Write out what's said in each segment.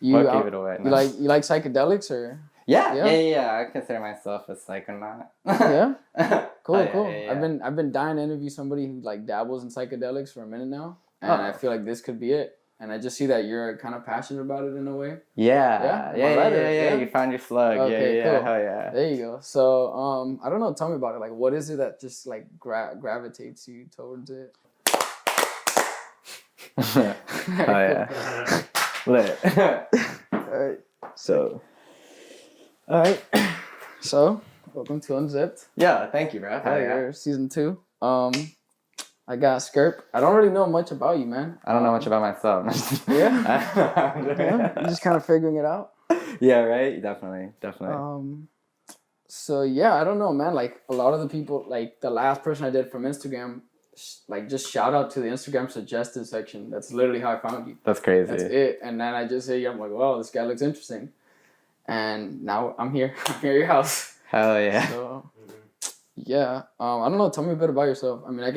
You gave it away. No. You like psychedelics or? Yeah. I consider myself a psychonaut. Yeah. Cool. Yeah. I've been dying to interview somebody who like dabbles in psychedelics for a minute now, and I feel like this could be it. And I just see that you're kind of passionate about it in a way. Yeah. You found your slug. Okay, yeah. cool. Hell yeah. There you go. So I don't know. Tell me about it. Like, what is it that just like gravitates you towards it? Oh yeah. Lit. Alright. So, welcome to Unzipped. Yeah, thank you, bro. Here, season 2. I got Skrrp. I don't really know much about you, man. I don't know much about myself. Yeah? You're just kind of figuring it out? Yeah, right? Definitely. So, yeah, I don't know, man. Like, a lot of the people, like, the last person I did from Instagram, like, just shout out to the Instagram suggested section. That's literally how I found you. That's crazy. That's it. And then I just say, I'm like, wow, this guy looks interesting. And now I'm here. I'm here at your house. Hell yeah. So, yeah. I don't know. Tell me a bit about yourself. I mean, I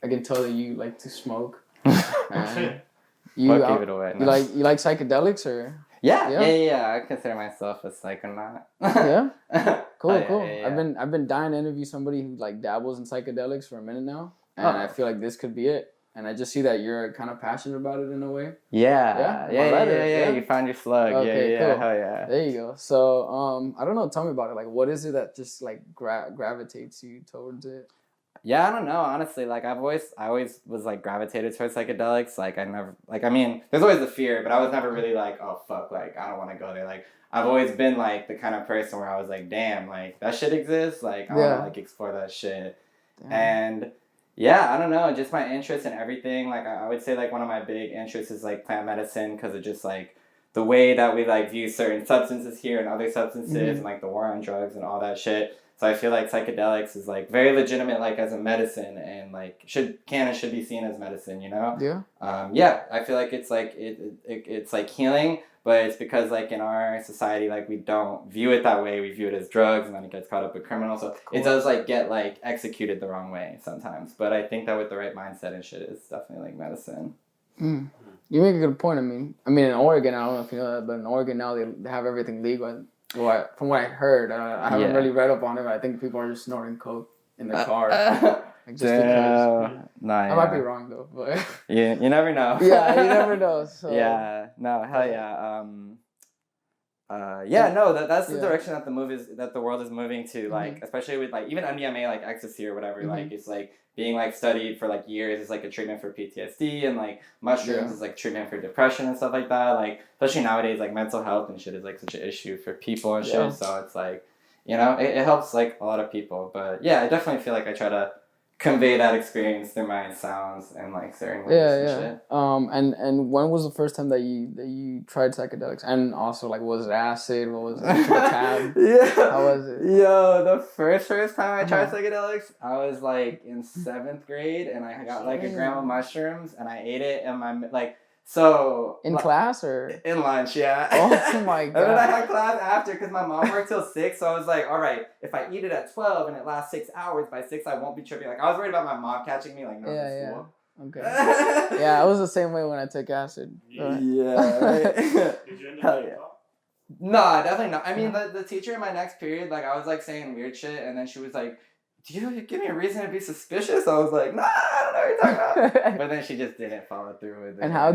can tell that you like to smoke. And you gave it away. No. You like psychedelics or? Yeah. I consider myself a psychonaut. Yeah. Cool. Yeah. I've been dying to interview somebody who like dabbles in psychedelics for a minute now, and I feel like this could be it. And I just see that you're kind of passionate about it in a way. Yeah. You found your slug. Okay, yeah. cool. Hell yeah. There you go. So I don't know. Tell me about it. Like, what is it that just like gravitates you towards it? Yeah, I don't know. Honestly, like I always was like gravitated towards psychedelics. Like I mean, there's always the fear, but I was never really like, oh fuck, like I don't want to go there. Like I've always been like the kind of person where I was like, damn, like that shit exists. Like I want to like explore that shit. Damn. And yeah, I don't know, just my interest in everything. Like I would say like one of my big interests is like plant medicine, because of just like the way that we like view certain substances here and other substances, and like the war on drugs and all that shit. So I feel like psychedelics is like very legitimate, like as a medicine, and like should be seen as medicine, you know? Yeah. I feel like it's like it's like healing, but it's because like in our society, like we don't view it that way. We view it as drugs, and then it gets caught up with criminals. So it does like get like executed the wrong way sometimes. But I think that with the right mindset and shit, it's definitely like medicine. You make a good point. I mean in Oregon, I don't know if you know that, but in Oregon now they have everything legal. Well, from what I heard, I haven't really read up on it, but I think people are just snorting coke in the car. Like just because. I might be wrong though, but you never know. Yeah, you never know. So. Yeah, no, hell yeah. That's the direction that the world is moving to. Like, especially with like even MDMA, like ecstasy or whatever. Like, it's like being like studied for like years as like a treatment for PTSD, and like mushrooms is like treatment for depression and stuff like that. Like, especially nowadays, like mental health and shit is like such an issue for people and shit. So it's like, you know, it helps like a lot of people. But yeah, I definitely feel like I try to convey that experience through my sounds and like certain ways and shit. And when was the first time that you tried psychedelics? And also like, was it acid? What was it? Tab? How was it? Yo, the first time I tried psychedelics, I was like in 7th grade, and I got like a gram of mushrooms, and I ate it, and my like. So in class or in lunch, yeah. Oh my god! And then I had class after because my mom worked till 6, so I was like, all right, if I eat it at 12 and it lasts 6 hours, by 6 I won't be tripping. Like I was worried about my mom catching me, like no school. Okay. Yeah, I was the same way when I took acid. Right? Yeah. Right? Did you end up No, definitely not. I mean, the teacher in my next period, like I was like saying weird shit, and then she was like, do you give me a reason to be suspicious? I was like, nah, I don't know what you're talking about. But then she just didn't follow through with it. And how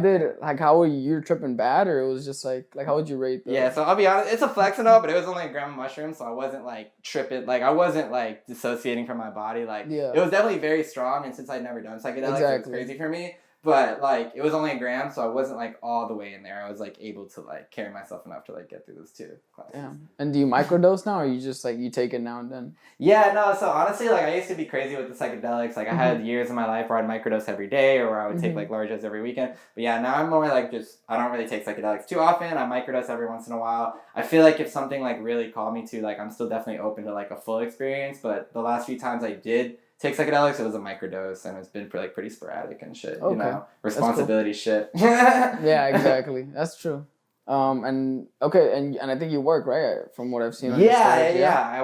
were you tripping bad, or it was just like how would you rate those? Yeah, so I'll be honest, it's a flex and all, but it was only a gram of mushrooms, so I wasn't like tripping, like I wasn't like dissociating from my body. Like it was definitely very strong, and since I'd never done psychedelics, it was crazy for me. But like it was only a gram, so I wasn't like all the way in there. I was like able to like carry myself enough to like get through those 2 classes. Yeah. And do you microdose now, or you just like you take it now and then? Yeah, no. So honestly, like I used to be crazy with the psychedelics. Like I had years in my life where I'd microdose every day, or where I would take like large doses every weekend. But yeah, now I'm more like just I don't really take psychedelics too often. I microdose every once in a while. I feel like if something like really called me to, like I'm still definitely open to like a full experience. But the last few times I did take psychedelics, it was a microdose, and it's been pretty sporadic and shit. You know, responsibility shit. Yeah, exactly. That's true. And okay, and I think you work, right? From what I've seen on your Yeah, stories,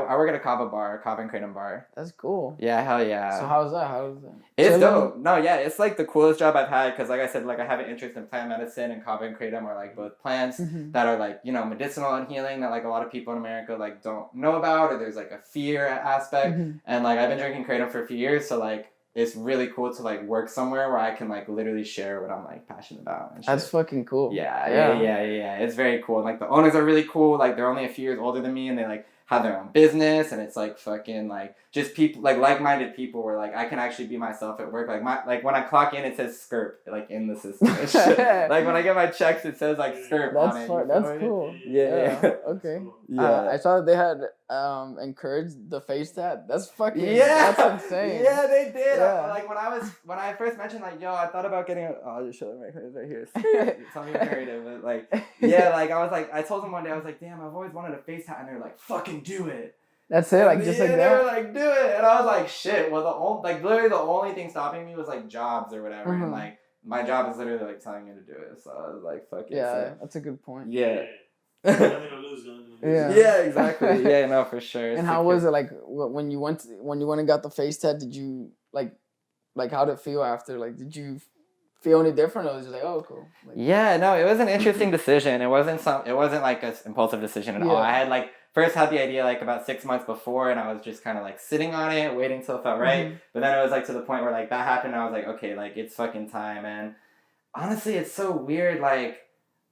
I work at a kava bar, kava and kratom bar. That's cool. Yeah, hell yeah. So how's that? It's Chilling? dope. No, yeah, it's like the coolest job I've had because, like I said, like I have an interest in plant medicine, and kava and kratom are like both plants that are like, you know, medicinal and healing that like a lot of people in America like don't know about, or there's like a fear aspect. And like I've been drinking kratom for a few years, so like it's really cool to like work somewhere where I can like literally share what I'm like passionate about. And shit. That's fucking cool. Yeah. It's very cool. And like the owners are really cool. Like they're only a few years older than me, and they like have their own business, and it's like fucking like just people like like-minded people where like I can actually be myself at work. Like when I clock in, it says Skrrp like in the system. And shit. Like when I get my checks, it says like Skrrp on it. That's cool. Yeah. Okay. Yeah. I saw that they had encouraged the face tat. That's fucking. That's insane. Yeah, they did. Yeah. Like when I first mentioned like, yo, I thought about getting I'll just show them right here. It's on your narrative, but like yeah, like I told them one day, I was like, damn, I've always wanted a face tat, and they're like, fucking do it. That's it, like just like that. They were like, do it, and I was like, shit. Well, literally the only thing stopping me was like jobs or whatever, and like my job is literally like telling me to do it. So I was like, fuck it. Yeah, so. that's a good point. Yeah. Yeah, exactly. Yeah, no, for sure. And how was it like when you went and got the face tat? Did you like how did it feel after? Like, did you feel any different, or was it just like, oh, cool? Like, yeah, no, it was an interesting decision. It wasn't like an impulsive decision at all. I had like first had the idea like about 6 months before, and I was just kind of like sitting on it, waiting till it felt right. But then it was like to the point where like that happened, and I was like, okay, like it's fucking time. And honestly, it's so weird. Like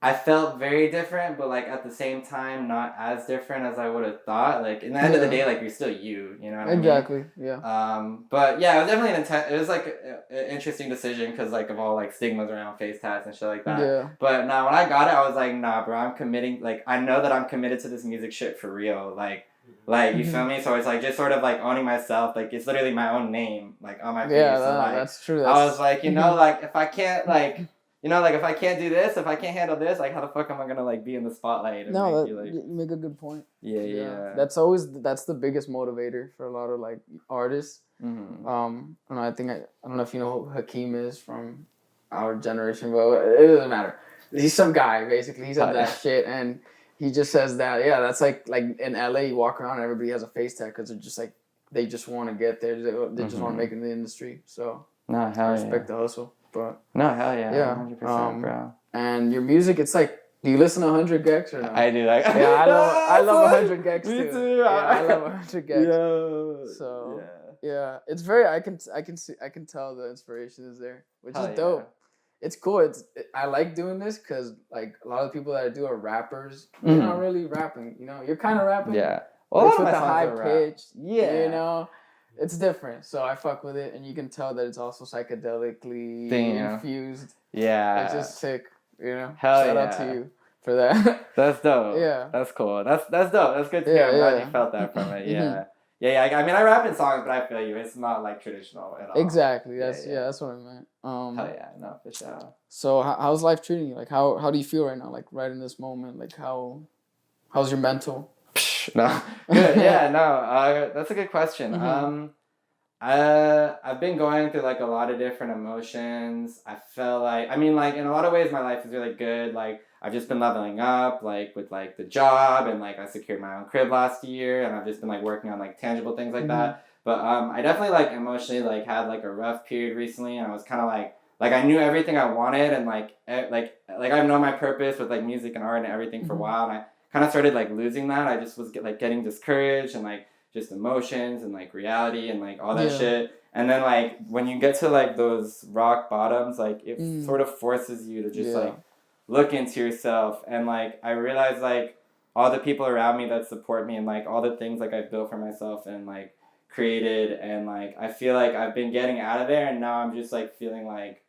I felt very different, but like at the same time, not as different as I would have thought. Like in the end of the day, like you're still you know what I mean? Exactly. Yeah. But yeah, it was definitely it was like an interesting decision because like of all like stigmas around face tats and shit like that. Yeah. But now when I got it, I was like, nah, bro, I'm committing. Like I know that I'm committed to this music shit for real. Like you feel me? So it's like just sort of like owning myself. Like it's literally my own name, like on my face. Yeah, so, like, that's true. I was like, you know, like if I can't like. You know, like if I can't do this, if I can't handle this, like how the fuck am I gonna like be in the spotlight? And, no, you make a good point. Yeah. That's the biggest motivator for a lot of like artists. And I don't know if you know who Hakeem is from our generation, but it doesn't matter. He's some guy basically. He's on that shit, and he just says that that's like in LA, you walk around and everybody has a face tat because they're just like they just want to get there. They just want to make it in the industry. So I respect the hustle. But no, hell yeah, 100%, bro. And your music, it's like, do you listen to 100 gex or not? I do. Like, I love 100 gex too. Me too. Yeah, I love 100 gex. Yeah. So it's very. I can tell the inspiration is there, which is dope. It's cool. I like doing this because like a lot of people that I do are rappers. You're not really rapping. You know, you're kind of rapping. Yeah. Well, it's with the high pitch. Yeah. You know. It's different, so I fuck with it, and you can tell that it's also psychedelically infused. Yeah, it's just sick, you know. Shout out to you for that. That's dope. Yeah, that's cool. That's dope. That's good to hear. I'm glad you felt that from it. Yeah. I mean, I rap in songs, but I feel you. It's not like traditional at all. Exactly. That's that's what I meant. Hell yeah, no, for sure. So how's life treating you? Like how do you feel right now? Like right in this moment? Like how's your mental? No, good. Yeah, no. That's a good question. I've been going through like a lot of different emotions. I feel like, I mean, like in a lot of ways, my life is really good. Like I've just been leveling up, like with like the job, and like I secured my own crib last year, and I've just been like working on like tangible things like that. But I definitely like emotionally like had like a rough period recently, and I was kind of like I knew everything I wanted, and like I've known my purpose with like music and art and everything for a while, and I kind of started like losing that. I just was getting discouraged and like just emotions and like reality and like all that shit. And then like when you get to like those rock bottoms, like it sort of forces you to just like look into yourself. And like I realized like all the people around me that support me and like all the things like I've built for myself and like created, and like I feel like I've been getting out of there, and now I'm just like feeling like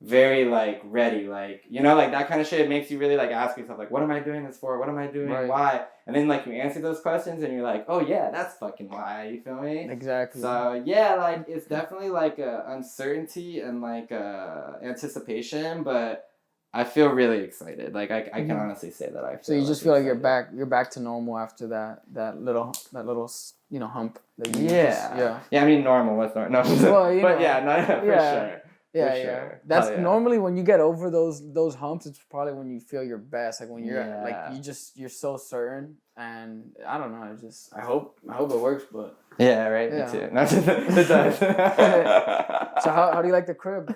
very like ready, like, you know, like that kind of shit makes you really like ask yourself like, what am I doing this for? What am I doing? Why? And then like you answer those questions and you're like, oh yeah, that's fucking why. You feel me? Exactly. So yeah, like it's definitely like a uncertainty and like anticipation, but I feel really excited. Like I can honestly say that I feel. So you just feel like you're back to normal after that little hump. That you yeah. I mean, normal. What's normal? No. Well, but yeah, no, for sure. Yeah, For yeah. sure. That's Hell yeah. normally when you get over those humps. It's probably when you feel your best. Like when you're like Yeah. you're so certain. And I don't know. I hope it works. But Yeah, right. Yeah. Me too. No, it does. so how do you like the crib?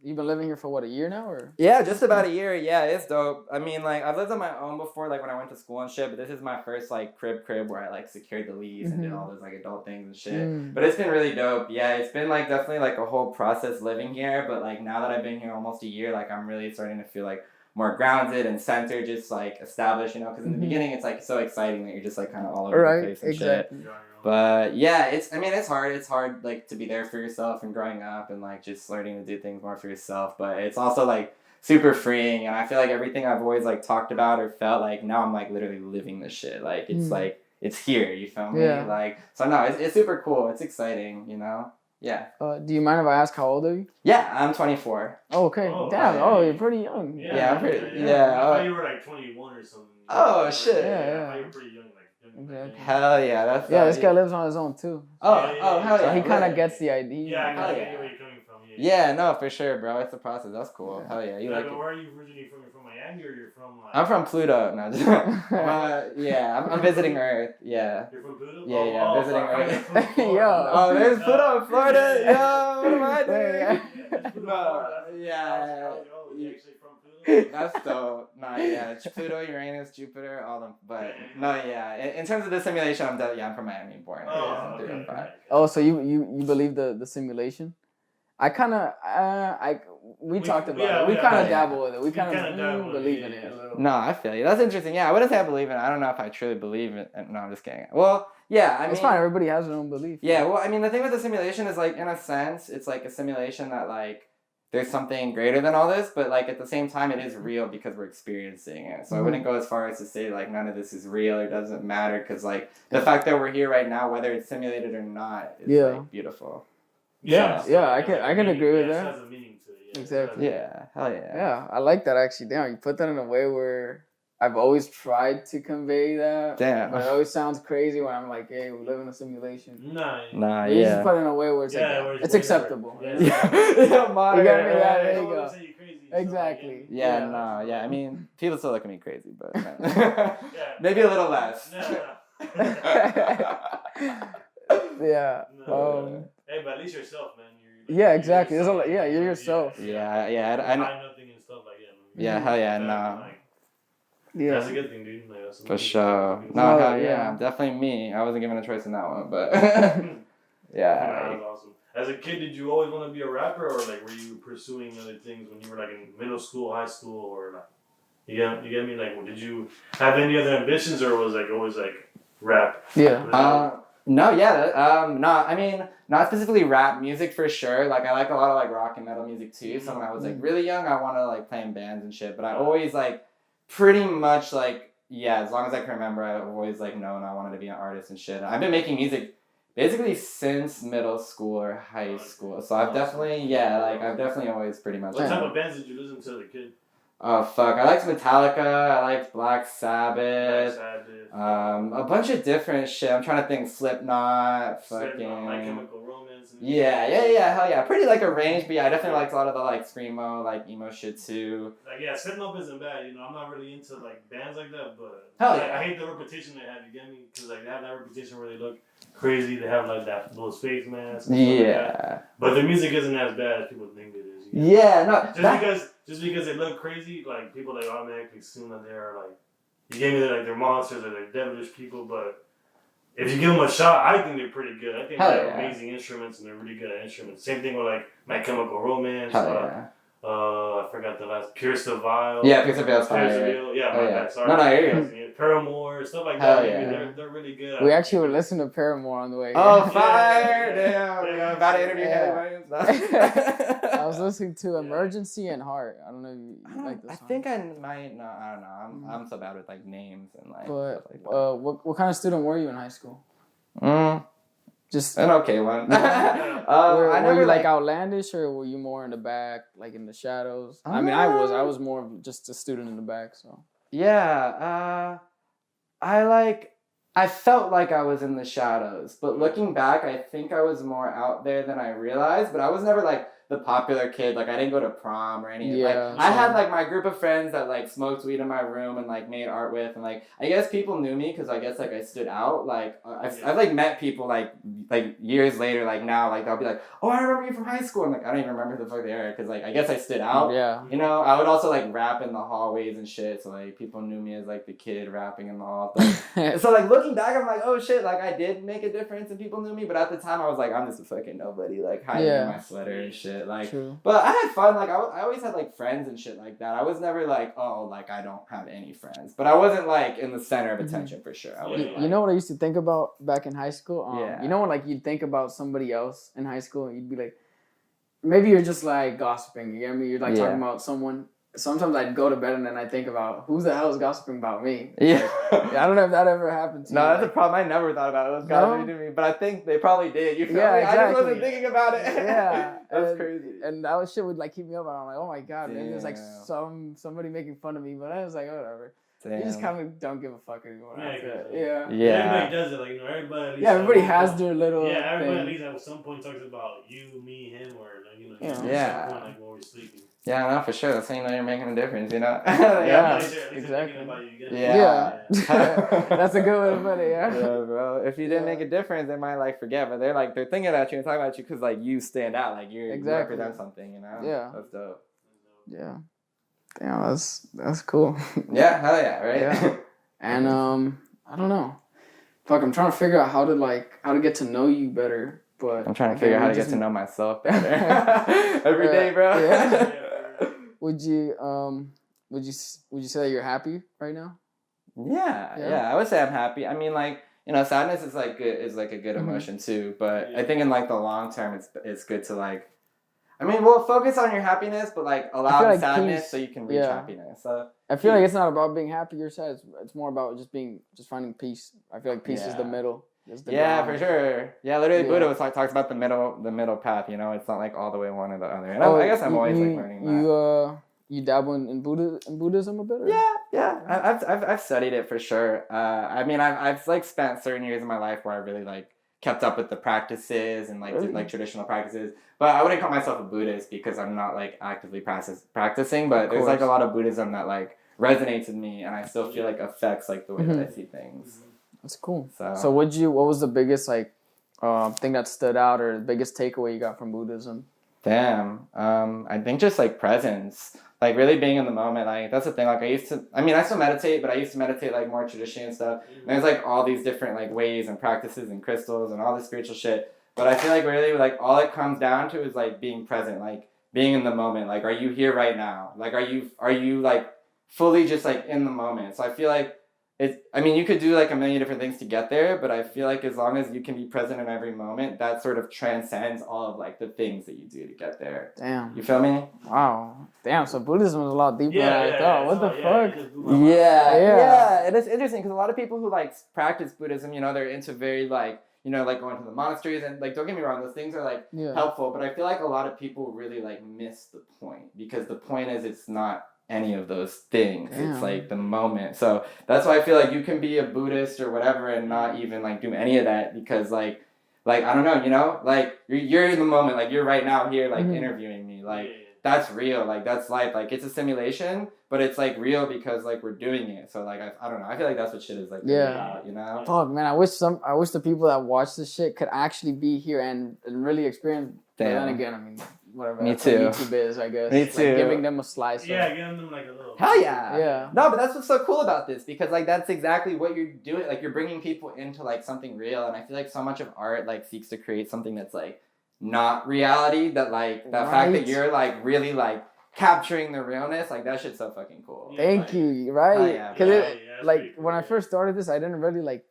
You've been living here for what, a year now, or? Yeah, just about a year. Yeah, it's dope. I mean, like, I've lived on my own before, like when I went to school and shit. But this is my first like crib where I like secured the lease and did all those like adult things and shit. But it's been really dope. Yeah, it's been like definitely like a whole process living here. But like now that I've been here almost a year, like I'm really starting to feel like more grounded and centered, just like established, you know, because in the beginning it's like so exciting that you're just like kind of all over the place and shit. But yeah, it's hard like to be there for yourself and growing up and like just learning to do things more for yourself. But it's also like super freeing, and I feel like everything I've always like talked about or felt, like now I'm like literally living this shit. Like it's like it's here, you feel me? Yeah. Like so no, it's super cool. It's exciting, you know? Yeah. Do you mind if I ask how old are you? Yeah, I'm 24. Oh, okay. Oh, Damn. yeah. Oh, you're pretty young. Yeah, I'm pretty. I Yeah. thought you were like 21 or something. Oh, shit. I thought you were pretty young, like. Exactly. Hell yeah, that's This guy lives on his own too. Oh, Yeah, hell So yeah. he kind of really? gets the idea. Yeah, I Hell know yeah. where you're coming from. Yeah, no, for sure, bro. It's a process. That's cool. Yeah. Hell yeah, you Yeah, like but it. where are you originally from? You're from Miami, or you're from like? I'm from Pluto. No, just, yeah, I'm visiting Earth. Yeah. You're from Pluto? Yeah, yeah, Oh, visiting fuck, Earth. I'm from Florida. Yo. Oh, there's Pluto in Florida. Yo, what am I Yeah. doing? Yeah, there's Pluto, No, Florida. yeah. Oh, you're actually from Pluto? That's dope. No, yeah, it's Pluto, Uranus, Jupiter, all them. But no, yeah. In terms of the simulation, I'm from Miami, born. Oh, in 305. okay. Oh, so you believe the simulation? I kind of we talked about yeah, it. We yeah, kind of yeah. dabble with it. We kind kinda of dabble with it, believe yeah, in it a yeah. little. No, I feel you. That's interesting. Yeah, I wouldn't say I believe in it. I don't know if I truly believe it. No, I'm just kidding. Well, yeah, I mean, It's fine. Everybody has their own belief. yeah, well, I mean, the thing with the simulation is, like, in a sense, it's like a simulation that, like, there's something greater than all this, but, like, at the same time, it is real because we're experiencing it. So I wouldn't go as far as to say, like, none of this is real or doesn't matter, because, like, the fact that we're here right now, whether it's simulated or not, is, like, beautiful. Yeah, So, yeah, I can agree with It that. has a meaning to it. Yeah. Exactly. Yeah, hell yeah. Yeah, I like that actually. Damn, you put that in a way where I've always tried to convey that. Damn. But it always sounds crazy when I'm like, hey, we live in a simulation. Nice. Nah, You just yeah. put it in a way where it's Yeah, like, where it's way acceptable. more- Yeah, yeah, modern. You got me, yeah, right? there I you don't go. wanna say you're crazy, so, Exactly. Yeah, Yeah. no, yeah. I mean, people still look at me crazy, but Yeah. maybe a little less. No. Yeah. No. Hey, but at least yourself, man. Yeah, exactly. There's a lot- yeah, you're yourself. Yeah, yeah. I know. Hide nothing and stuff like that. Yeah, hell yeah, That, no. like, Yeah. That's a good thing, dude. Like, that's For amazing. sure. That's No, Oh, hell yeah. yeah. Definitely me. I wasn't given a choice in that one, but amazing. yeah. That was awesome. As a kid, did you always want to be a rapper, or like were you pursuing other things when you were like in middle school, high school, or like you get me? Like, did you have any other ambitions, or was like always like rap? Yeah. No, yeah. No, I mean, not specifically rap music for sure. Like, I like a lot of like rock and metal music too. So when I was like really young, I wanted to like play in bands and shit. But I always like pretty much like, yeah, as long as I can remember, I've always like known I wanted to be an artist and shit. I've been making music basically since middle school or high school. So I've definitely always pretty much. What type of bands did you listen to as a kid? Oh fuck! I liked Metallica. I liked Black Sabbath. Sabbath. A bunch of different shit. I'm trying to think. Slipknot. Fucking. My Chemical Romance. And Yeah. Hell yeah. Pretty like a range, but yeah, I definitely liked a lot of the like screamo, like emo shit too. Like yeah, Slipknot isn't bad. You know, I'm not really into like bands like that, but Hell like, yeah. I hate the reputation they have. You get me? Because like they have that reputation where they look crazy. They have like those face masks. And stuff like that. Yeah. But their music isn't as bad as people think it is. You know? Yeah. No. Just because they look crazy, like people like automatically assume that they are like you gave me like they're monsters or they're devilish people, but if you give them a shot, I think they're pretty good. I think Hell they have yeah. amazing instruments and they're really good at instruments. Same thing with like My Chemical Romance. Hell yeah. I forgot the last Pierce the Vile. Yeah, Pierce the Vile's Pierce the fire. Veil. Yeah, Oh, my yeah. bad. Sorry. No, I hear you. Paramore, stuff like Hell that. yeah. They're really good. We actually were listening to Paramore on the way here. Oh, fire! Damn. You know, about to interview Yeah. Haley Williams. I was listening to Emergency and Heart. I don't know if you like this I song. think I might. No, I don't know. I'm so bad with like names and like. But stuff like that. what kind of student were you in high school? Just An okay one. were you like outlandish, or were you more in the back, like in the shadows? I mean, I was more of just a student in the back. So Yeah, I felt like I was in the shadows, but looking back, I think I was more out there than I realized, but I was never like the popular kid. Like I didn't go to prom or any. Yeah, Like I had like my group of friends that like smoked weed in my room and like made art with, and like I guess people knew me because I guess like I stood out. Like I've like met people like years later, like now, like they'll be like, oh, I remember you from high school. I'm like, I don't even remember who the fuck they are because like I guess I stood out. Yeah. You know, I would also like rap in the hallways and shit, so like people knew me as like the kid rapping in the hall. So like looking back, I'm like, oh shit, like I did make a difference and people knew me, but at the time I was like, I'm just a fucking nobody, like hiding in my sweater and shit. Like, True. but I had fun. Like I always had like friends and shit like that. I was never like, oh, like I don't have any friends, but I wasn't like in the center of attention for sure. I wasn't, you know what I used to think about back in high school? Yeah. You know when like you'd think about somebody else in high school and you'd be like, maybe you're just like gossiping, you get me? You're like talking about someone. Sometimes I'd go to bed and then I think about who the hell is gossiping about me. Yeah. I don't know if that ever happened to you. No, that's a problem. I never thought about it. It was gossiping to me, but I think they probably did. You feel me? Exactly. I just wasn't thinking about it. Yeah. That's crazy. And that shit would like keep me up and I'm like, oh my god, maybe there's like Damn. somebody making fun of me, but I was like, oh, whatever. Damn. You just kind of don't give a fuck anymore. Yeah. Yeah. Everybody does it. Like, you know, everybody. At least Everybody has their little. Yeah, everybody thing. at least at some point talks about you, me, him, or like, you know, Yeah. at some Yeah. point, like when we're sleeping. Yeah, no, for sure. That's how you know you're making a difference, you know? Yeah, at least exactly. About you again. Yeah. That's a good way to put it, yeah. Yeah, bro. If you didn't make a difference, they might like forget, but they're thinking about you and talking about you because like you stand out, like you represent something, you know? Yeah. That's dope. Yeah. Damn, that's cool. Yeah, hell yeah, right? Yeah. And I don't know. Fuck, I'm trying to figure out how to get to know you better, but I'm trying to figure out how to get to know myself better every day, bro. Yeah. Would you say that you're happy right now? Yeah. I would say I'm happy. I mean, like, you know, sadness is like a good emotion too. But I think in like the long term, it's good to like, I mean, well, focus on your happiness, but like allow the sadness peace, so you can reach happiness. So I feel like it's not about being happy or sad. It's more about just finding peace. I feel like peace is the middle. Yeah, for sure. Yeah, literally, Buddha talks about the middle path. You know, it's not like all the way one or the other. And I guess I'm always like learning that. You dabble in Buddhism a bit? Or? Yeah. I've studied it for sure. I mean, I've like spent certain years of my life where I really like kept up with the practices and like did like traditional practices. But I wouldn't call myself a Buddhist because I'm not like actively practicing. But there's like a lot of Buddhism that like resonates with me, and I still feel like affects like the way that I see things. That's cool. So what was the biggest like thing that stood out or the biggest takeaway you got from Buddhism? Damn. I think just like presence, like really being in the moment. Like that's the thing. Like I still meditate, but I used to meditate like more traditionally and stuff. And there's like all these different like ways and practices and crystals and all this spiritual shit. But I feel like really like all it comes down to is like being present, like being in the moment. Like, are you here right now? Like, are you like fully just like in the moment? So I feel like you could do like a million different things to get there, but I feel like as long as you can be present in every moment, that sort of transcends all of like the things that you do to get there. Damn. You feel me? Wow. Damn, so Buddhism is a lot deeper than I thought. What the fuck? Yeah. And it's interesting because a lot of people who like practice Buddhism, you know, they're into very like, you know, like going to the monasteries and like, don't get me wrong, those things are like helpful, but I feel like a lot of people really like miss the point because the point is it's not any of those things. Damn. It's like the moment. So that's why I feel like you can be a Buddhist or whatever and not even like do any of that because like I don't know, you know, like you're in the moment, like you're right now here like interviewing me, like that's real, like that's life, like it's a simulation, but it's like real because like we're doing it. So like I don't know, I feel like that's what shit is like really about, you know. Fuck man, I wish the people that watch this shit could actually be here and really experience. But then again, I mean, whatever. Me that's too. What YouTube is, I guess. Me too. Like giving them a slice. Yeah, giving them like a little. Hell yeah. Yeah. No, but that's what's so cool about this because like that's exactly what you're doing. Like you're bringing people into like something real, and I feel like so much of art like seeks to create something that's like not reality. That like the fact that you're like really like capturing the realness, like that shit's so fucking cool. Thank you. Right? Because like when I cool. first started this, I didn't really like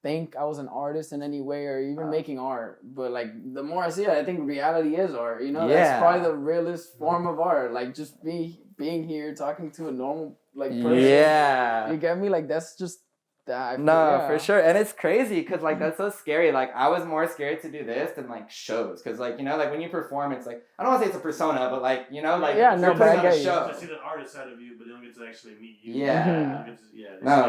think I was an artist in any way or even making art, but like the more I see it, I think reality is art, you know. That's probably the realest form of art, like just being here talking to a normal like person. You get me? Like that's just that. For sure. And it's crazy because like that's so scary. Like I was more scared to do this than like shows because like, you know, like when you perform, it's like I don't want to say it's a persona, but like, you know, like you're putting on a show. To see the artist side of you, but they don't get to actually meet you.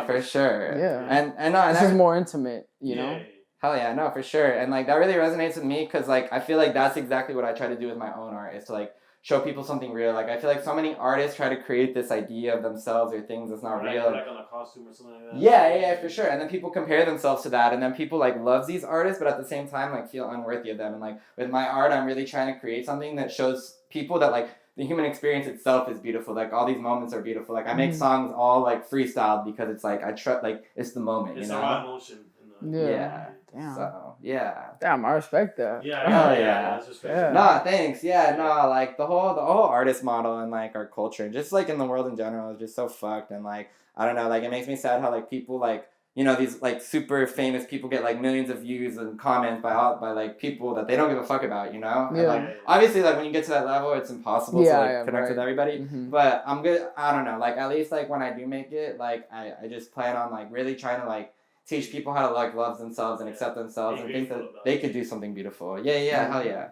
For sure. And this is more intimate, you know. Hell yeah, no, for sure. And like that really resonates with me because like I feel like that's exactly what I try to do with my own art is to like show people something real. Like I feel like so many artists try to create this idea of themselves or things that's not real. Like on a costume or something like that. Yeah, for sure. And then people compare themselves to that, and then people like love these artists, but at the same time like feel unworthy of them. And like with my art, I'm really trying to create something that shows people that like the human experience itself is beautiful. Like all these moments are beautiful. Like I make songs all like freestyled because it's like I trust like it's the moment. It's you know? a raw emotion. Yeah. Damn. So yeah. Damn, I respect that. Yeah. Yeah. Nah, thanks. Yeah, no, like the whole artist model and like our culture and just like in the world in general is just so fucked. And like I don't know, like it makes me sad how like people like you know these like super famous people get like millions of views and comments by like people that they don't give a fuck about, you know? Yeah. And, like obviously like when you get to that level it's impossible to like connect with everybody. Mm-hmm. But I'm good. I don't know, like at least like when I do make it, like I just plan on like really trying to like teach people how to like love themselves and accept themselves and think that they could do something beautiful. Yeah, hell yeah.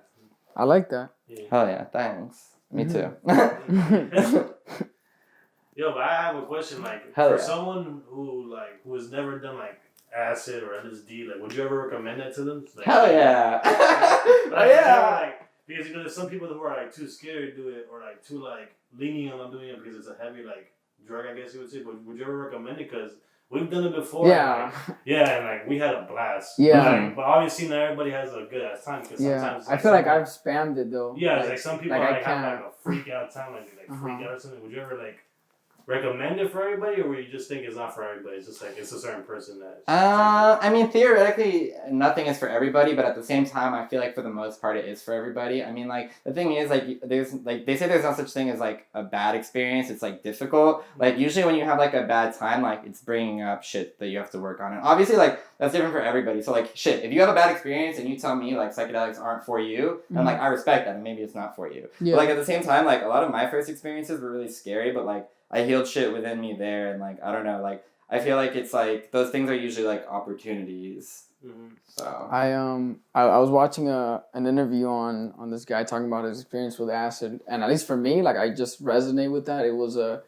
I like that. Hell yeah, thanks. Me too. Yo, but I have a question. Like, Hell for yeah. someone who has never done like acid or LSD, like, would you ever recommend that to them? Like, Hell yeah. Oh yeah. Like, because you know, there's some people who are like too scared to do it or like too like lenient on doing it because it's a heavy like drug, I guess you would say. But would you ever recommend it? Because we've done it before. Yeah. And like we had a blast. Yeah. But obviously not everybody has a good ass time because sometimes I feel like I've spammed it though. Yeah, like some people like have like a freak out time, like freak out or something. Would you ever like recommend it for everybody, or would you just think it's not for everybody? It's just like it's a certain person that. I mean, theoretically, nothing is for everybody, but at the same time, I feel like for the most part, it is for everybody. I mean, like the thing is, like there's like they say there's no such thing as like a bad experience. It's like difficult. Like usually when you have like a bad time, like it's bringing up shit that you have to work on, and obviously like that's different for everybody. So like shit, if you have a bad experience and you tell me like psychedelics aren't for you, then like I respect that, and maybe it's not for you. Yeah. But like at the same time, like a lot of my first experiences were really scary, but like I healed shit within me there, and like I don't know, like I feel like it's like those things are usually like opportunities. Mm-hmm. So I was watching an interview on this guy talking about his experience with acid, and at least for me, like I just resonate with that. It was like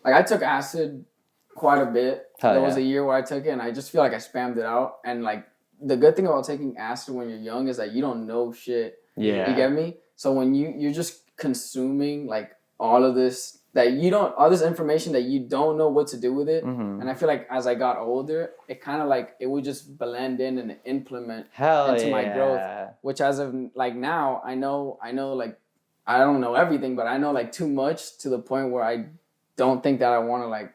I took acid quite a bit. There was a year where I took it, and I just feel like I spammed it out. And like the good thing about taking acid when you're young is that you don't know shit. Yeah, you get me. So when you're just consuming like all of this. All this information that you don't know what to do with it. Mm-hmm. And I feel like as I got older, it kind of like, it would just blend in and implement into my growth. Which as of like now, I know like, I don't know everything, but I know like too much to the point where I don't think that I want to like,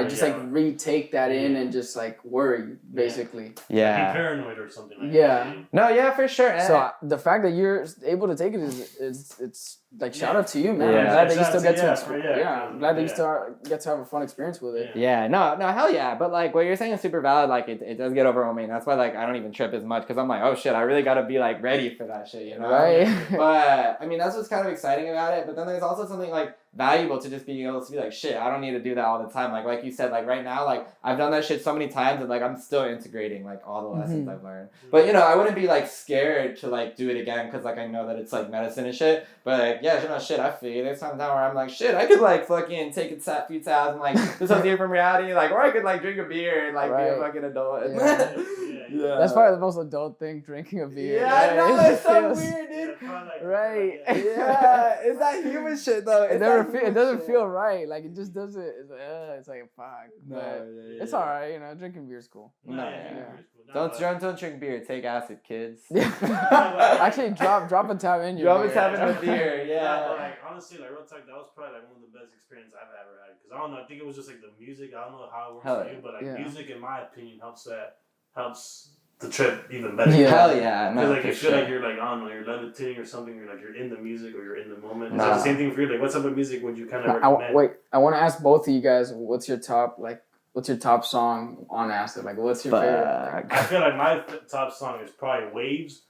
just like retake that in and just like worry basically. Yeah. Be paranoid or something like that. Yeah. No, yeah, for sure. So the fact that you're able to take it is it's like shout out to you, man. Yeah. I'm glad that you still get to I'm glad that you still get to have a fun experience with it. Yeah, no, hell yeah. But like what you're saying is super valid. Like it does get overwhelming. That's why like I don't even trip as much because I'm like, oh shit, I really got to be like ready for that shit, you know? Right. But I mean, that's what's kind of exciting about it. But then there's also something like valuable to just being able to be like, shit, I don't need to do that all the time. Like you said, like right now, like I've done that shit so many times and like I'm still integrating like all the lessons I've learned. But you know, I wouldn't be like scared to like do it again because like I know that it's like medicine and shit. But like, yeah, you know, shit, I feel you. There's times now where I'm like, shit, I could like fucking take a few tabs and like dissociate from reality, like, or I could like drink a beer and like be a fucking adult. Yeah. That's probably the most adult thing, drinking a beer. Yeah, I know, it's so weird, dude. Right. Yeah, it's that human shit though. It doesn't feel right. Like it just doesn't. It's like fuck. But it's alright. You know, drinking beer is cool. Don't drink beer. Take acid, kids. Actually, drop a tab in your. Drop a tab in the beer. Yeah. But like honestly, like real talk, that was probably like one of the best experiences I've ever had. Because I don't know, I think it was just like the music. I don't know how it works for you, but like music, in my opinion, helps the trip even better. Yeah. Hell yeah. Because like you feel like you're like, I don't know, you're levitating or something. You're like you're in the music or you're in the moment. It's like the same thing for you. Like what type of music would you kind of recommend? I want to ask both of you guys, what's your top song on acid? Like what's your favorite? I feel like my top song is probably Waves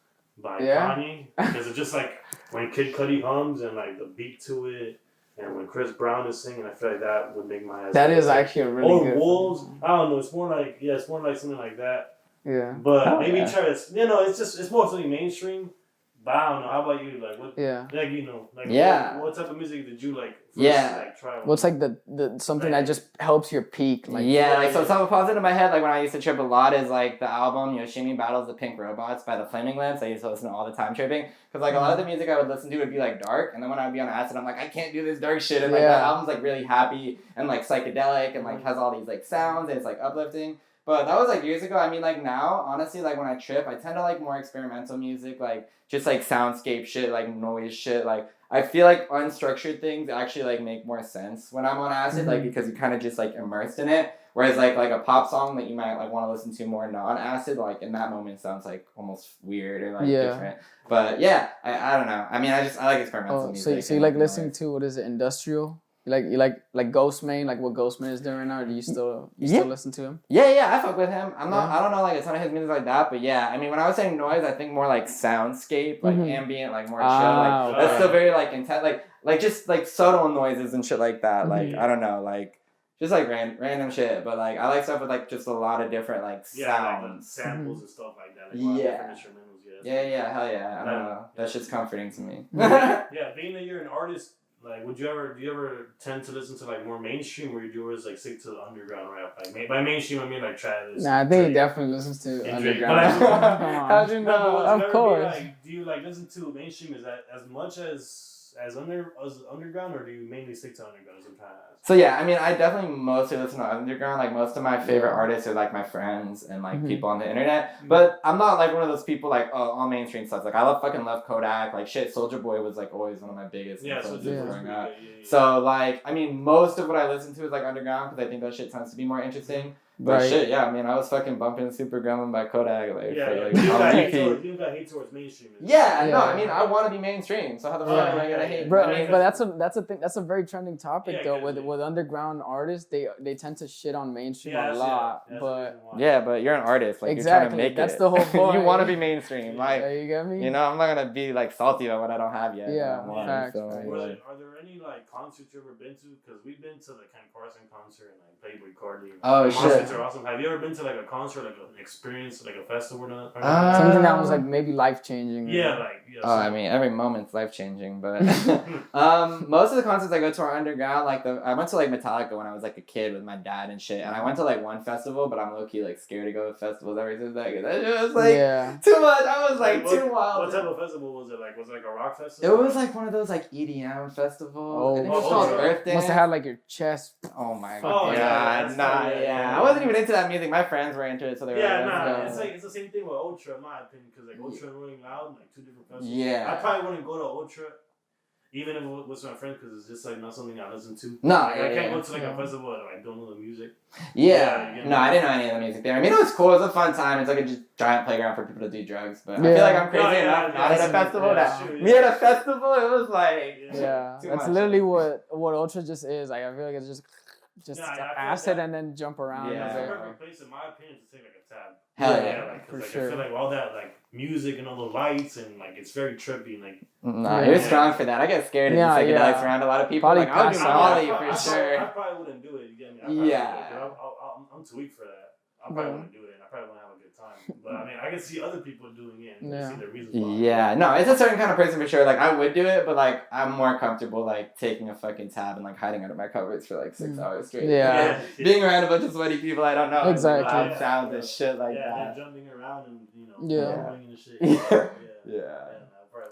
by Kanye. Because it's just like when Kid Cudi hums and like the beat to it. And when Chris Brown is singing, I feel like that would make my ass. That is actually a really good. Or Wolves. I don't know. It's more like something like that. Yeah. But maybe try to, it's more something mainstream. But I don't know. How about you? Like what? Yeah. Like you know, like Yeah. what type of music did you like? First, Yeah. Like try. Well, it's like the something that just helps your peak. Like yeah, like so something pops into my head like when I used to trip a lot is like the album Yoshimi Battles the Pink Robots by the Flaming Lips. I used to listen to all the time tripping because like a lot of the music I would listen to would be like dark, and then when I would be on acid I'm like I can't do this dark shit, and like that album's like really happy and like psychedelic and like has all these like sounds and it's like uplifting. But that was like years ago. I mean, like now, honestly, like when I trip, I tend to like more experimental music, like just like soundscape shit, like noise shit. Like I feel like unstructured things actually like make more sense when I'm on acid, like because you kind of just like immersed in it. Whereas like a pop song that you might like want to listen to more non-acid, like in that moment sounds like almost weird or like different. But yeah, I don't know. I mean, I like experimental music. So you like listening to what is it, industrial? You like Ghostman, like what Ghostman is doing right now? Do you still listen to him? Yeah, I fuck with him. I don't know like a ton of his music like that, but yeah, I mean when I was saying noise, I think more like soundscape, like ambient, like more chill, like that's still very like intense, like just like subtle noises and shit like that. Like I don't know, like just like random shit, but like I like stuff with like just a lot of different like sounds, like samples and stuff like that. Like, instrumentals, yeah, hell yeah. I don't know. That shit's comforting to me. Yeah, being that you're an artist. Like, do you ever tend to listen to like more mainstream, or do you always like stick to the underground rap? Like, by mainstream I mean like Travis. Nah, I think he definitely listens to underground. Come on. How'd you know? Of course. Do you like listen to mainstream? Is that as much as underground, or do you mainly stick to underground? Sometimes. So yeah, I mean, I definitely mostly listen to underground. Like most of my favorite artists are like my friends and like people on the internet. But I'm not like one of those people like all mainstream stuff. Like I love Kodak. Like shit, Soulja Boy was like always one of my biggest influences growing up. So like, I mean, most of what I listen to is like underground because I think that shit tends to be more interesting. But shit, yeah, I mean, I was fucking bumping Super Gremlin by Kodak, like, for, like, on repeat. You got hate towards mainstream. No, I mean, I want to be mainstream, so how the fuck am I gonna hate? Bro, I mean, but that's a thing. That's a very trending topic though. With underground artists, they tend to shit on mainstream a lot. But you're an artist, like exactly, you're trying to make that's it. the whole point. You want to be mainstream, like you get me? You know, I'm not gonna be like salty about what I don't have yet. Facts. Are there any like concerts you ever been to? Because we've been to the Ken Carson concert and like Playboy Cardi. Oh shit! Concerts are awesome. Have you ever been to like a concert, like an experience, like a festival? Something that was like maybe life changing. I mean, every moment's life changing, but most of the concerts I go to are underground. Like I went to like Metallica when I was like a kid with my dad and shit, and I went to like one festival, but I'm low key like scared to go to festivals ever since that. That was like too much. I was like too wild. What type of festival was it? Like was it like a rock festival? It was like one of those like EDM festivals. I think it was called Earth Dance. Must have had like your chest. Oh my god! I wasn't even into that music. My friends were into it, so they were. It's the same thing with Ultra, in my opinion, because like Ultra and Rolling Loud, like two different festivals. Yeah. I probably wouldn't go to Ultra, even if it was with my friends, because it's just like not something I listen to. I can't go to like a festival and I don't know the music. I didn't know any of the music there. I mean, it was cool. It was a fun time. It's like a just giant playground for people to do drugs. But I feel like I'm crazy enough not at a festival. Me at a festival, it was like that's literally what Ultra just is. Like I feel like it's just acid and then jump around. Yeah, it's a perfect place in my opinion to take like a tab. Hell yeah, like, for sure. I feel like all that like music and all the lights and like it's very trippy. Like you're strong for that. I get scared of psychedelics around a lot of people. Probably like I'll do Molly for sure. I probably wouldn't do it. You get me? I'm too weak for that. I probably wouldn't do it. And I probably wouldn't have a good time. But I mean, I can see other people doing it and see their reasons why. Yeah, no, it's a certain kind of person for sure. Like I would do it, but like I'm more comfortable like taking a fucking tab and like hiding under my covers for like 6 hours straight. Being around a bunch of sweaty people I don't know. Exactly. Loud sounds and shit like that. Jumping around and and shit.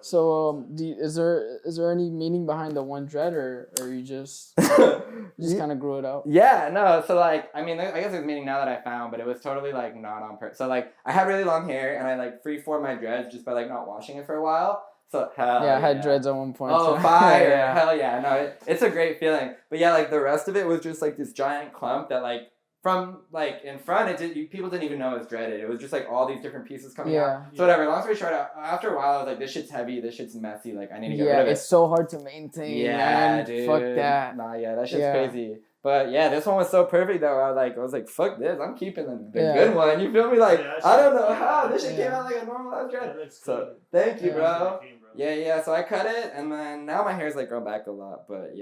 So is there any meaning behind the one dread, or you just kind of grew it out? Yeah, no. So like, I mean, I guess there's meaning now that I found, but it was totally like not on purpose. So like, I had really long hair and I like freeformed my dreads just by like not washing it for a while. So I had dreads at one point. Oh, fire! Hell yeah! No, it's a great feeling. But yeah, like the rest of it was just like this giant clump that like. From like in front, people didn't even know it was dreaded. It was just like all these different pieces coming out. So whatever. Long story short, after a while, I was like, "This shit's heavy. This shit's messy. Like I need to get rid of it." It's so hard to maintain. Yeah, dude. Fuck that. Nah, that shit's crazy. But yeah, this one was so perfect though. I was like, "Fuck this! I'm keeping the good one." You feel me? Like I don't know how this shit came out like a normal dread. So thank you, bro. Yeah. So I cut it, and then now my hair's like grown back a lot. But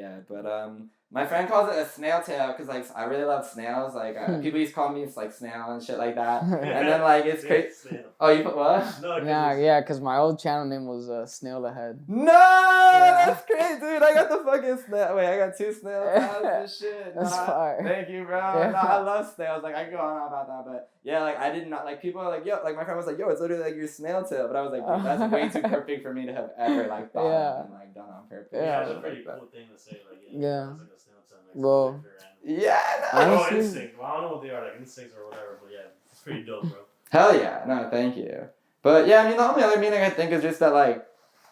My friend calls it a snail tail because like I really love snails. Like people used to call me like snail and shit like that. And then like it's crazy. Oh, you put what? No, Yeah, because my old channel name was Snail the Head. No, that's crazy, dude. I got the fucking snail. Wait, I got 2 snail tails and shit. That's fire. Thank you, bro. Yeah. No, I love snails. Like I could go on about that, but yeah, like I did not like people are like yo. Like my friend was like yo, it's literally like your snail tail. But I was like, dude, that's way too perfect for me to have ever like thought of and like done on purpose. Yeah. That's a pretty cool thing to say. Like Yeah. It's like a snail tail. Well, yeah. No. Honestly- Instinct. Well, I don't know what they are, like instincts or whatever, but yeah, it's pretty dope, bro. Hell yeah. No, thank you. But yeah, I mean, the only other meaning I think is just that like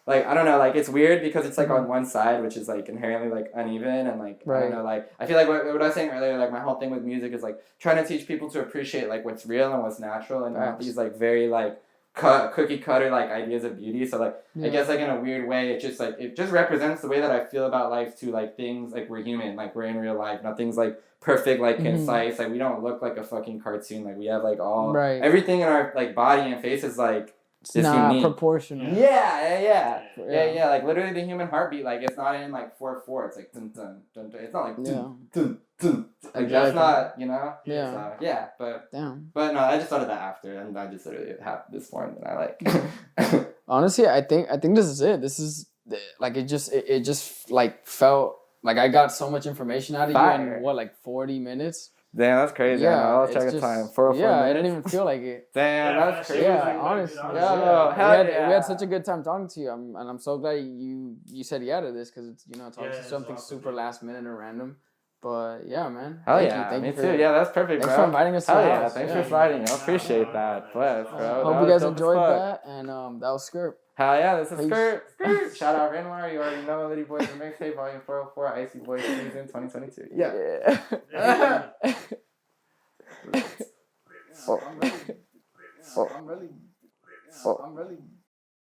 I don't know, like it's weird because it's like on one side, which is like inherently like uneven and like I don't know, like I feel like what I was saying earlier, like my whole thing with music is like trying to teach people to appreciate like what's real and what's natural and not these like very like cookie cutter like ideas of beauty. So like I guess like in a weird way it just represents the way that I feel about life too. Like things like we're human, like we're in real life, nothing's like perfect, like concise, like we don't look like a fucking cartoon, like we have like all everything in our like body and face is like it's not unique. Proportional. Yeah. Like literally the human heartbeat, like it's not in like 4/4. It's like dun dun dun dun. It's not like dun dun dun. Like that's not, you know. Yeah. So, yeah, but damn. But no, I just thought of that after, and I just literally have this form that I like. Honestly, I think this is it. This is like it just like felt like I got so much information out of you in what like 40 minutes. Damn, that's crazy. Yeah, I'll check the time. 404 minutes. I didn't even feel like it. Damn, that's crazy. Yeah, honestly. We had such a good time talking to you, and I'm so glad you said yeah to this because it's it's something super last minute or random. But yeah, man. Hell yeah, me too. Yeah, that's perfect, bro. Thanks for inviting us to the house. Thanks for sliding. I appreciate that. Bless, bro. Hope you guys enjoyed that, and that was Skrrp. Hell yeah, this is Skrrp. Shout out WinRRaR. You already know Litty Boys and Mixtape Volume 404, Icy Boys Season 2022. Yeah. I'm really